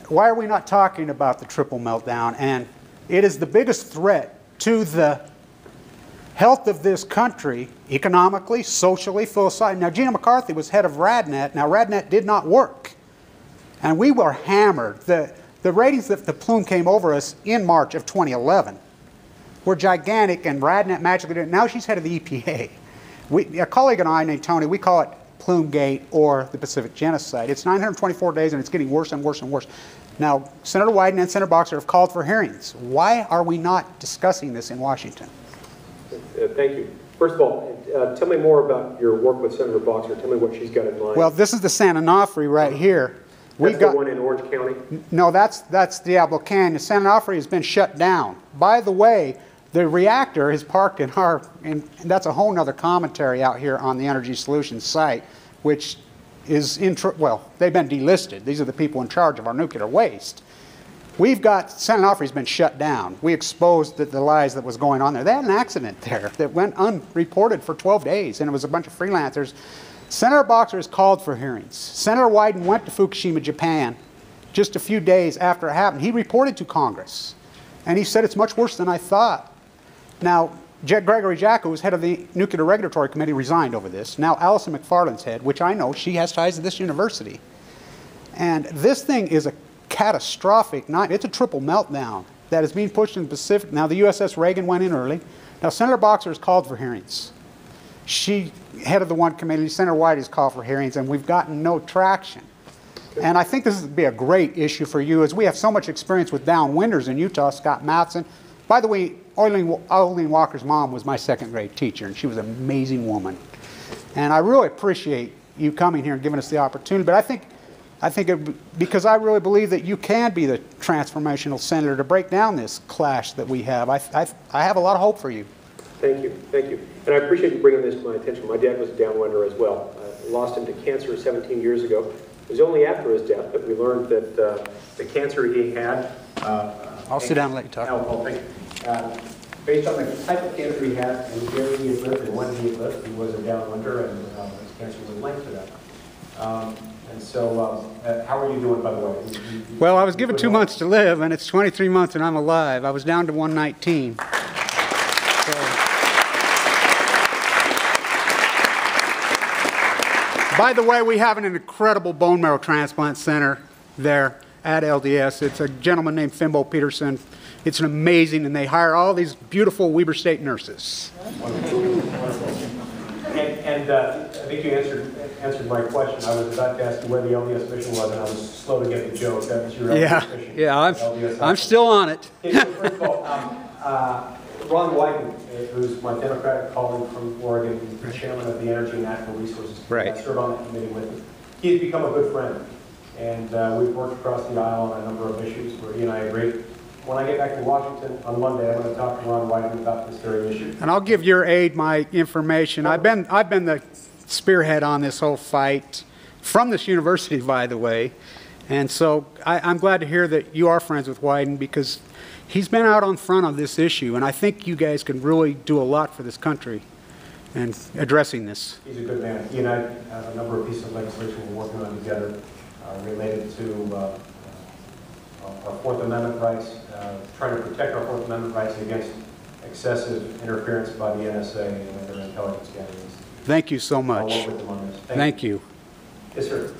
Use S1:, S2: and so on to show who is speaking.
S1: why are we not talking about the triple meltdown? And it is the biggest threat to the health of this country, economically, socially, philosophically. Now, Gina McCarthy was head of RadNet. Now, RadNet did not work. And we were hammered. The ratings that the plume came over us in March of 2011 were gigantic, and RadNet magically did it. Now she's head of the EPA. A colleague and I named Tony, we call it Plumegate or the Pacific Genocide. It's 924 days, and it's getting worse and worse and worse. Now, Senator Wyden and Senator Boxer have called for hearings. Why are we not discussing this in Washington?
S2: Thank you. First of all, tell me more about your work with Senator Boxer. Tell me what she's got in mind.
S1: Well, this is the San Onofre right here.
S2: That's the one in Orange County?
S1: No, that's Diablo Canyon. San Onofre has been shut down. By the way, the reactor is parked in our, and that's a whole nother commentary out here on the Energy Solutions site, which is, well, they've been delisted. These are the people in charge of our nuclear waste. We've got, San Onofre's been shut down. We exposed the lies that was going on there. They had an accident there that went unreported for 12 days, and it was a bunch of freelancers. Senator Boxer has called for hearings. Senator Wyden went to Fukushima, Japan, just a few days after it happened. He reported to Congress, and he said it's much worse than I thought. Now, Gregory Jack, who was head of the Nuclear Regulatory Committee, resigned over this. Now Allison McFarland's head, which I know, she has ties to this university. And this thing is a catastrophic, it's a triple meltdown that is being pushed in the Pacific. Now the USS Reagan went in early. Now Senator Boxer has called for hearings. She, head of the one committee, Senator White has called for hearings, and we've gotten no traction. And I think this would be a great issue for you, as we have so much experience with downwinders in Utah. Scott Matheson. By the way, Eileen Walker's mom was my second grade teacher, and she was an amazing woman. And I really appreciate you coming here and giving us the opportunity. But I think because I really believe that you can be the transformational senator to break down this clash that we have. I have a lot of hope for you.
S2: Thank you, thank you. And I appreciate you bringing this to my attention. My dad was a downwinder as well. I lost him to cancer 17 years ago. It was only after his death that we learned that the cancer he had...
S1: I'll sit down and let you talk.
S2: Oh, thank you. Based on the type of cancer he had and where he had lived and when he had lived, he was a downwinder, and his cancer was linked to that. And so, how are you doing, by the way?
S1: Well, I was given 2 months to live, and it's 23 months and I'm alive. I was down to 119. By the way, we have an incredible bone marrow transplant center there at LDS. It's a gentleman named Fimbo Peterson. It's an amazing, and they hire all these beautiful Weber State nurses.
S2: Wonderful. And I think you answered my question. I was about to ask you where the LDS mission was, and I was slow to get the joke. That was your LDS mission.
S1: Yeah, I'm still on it.
S2: First of all, Ron Wyden, who's my Democratic colleague from Oregon, he's the chairman of the Energy and Natural Resources.
S1: Right.
S2: I served on that committee with him. He's become a good friend, and we've worked across the aisle on a number of issues where he and I agree. When I get back to Washington on Monday, I'm going to talk to Ron Wyden about this very issue.
S1: And I'll give your aide my information. I've been the spearhead on this whole fight from this university, by the way. And so I'm glad to hear that you are friends with Wyden, because he's been out on front on this issue, and I think you guys can really do a lot for this country in addressing this.
S2: He's a good man. He and I have a number of pieces of legislation we're working on together related to our Fourth Amendment rights, trying to protect our Fourth Amendment rights against excessive interference by the NSA and their intelligence gathering.
S1: Thank you so much.
S2: I'll work with them on this.
S1: Thank you.
S2: Yes, sir.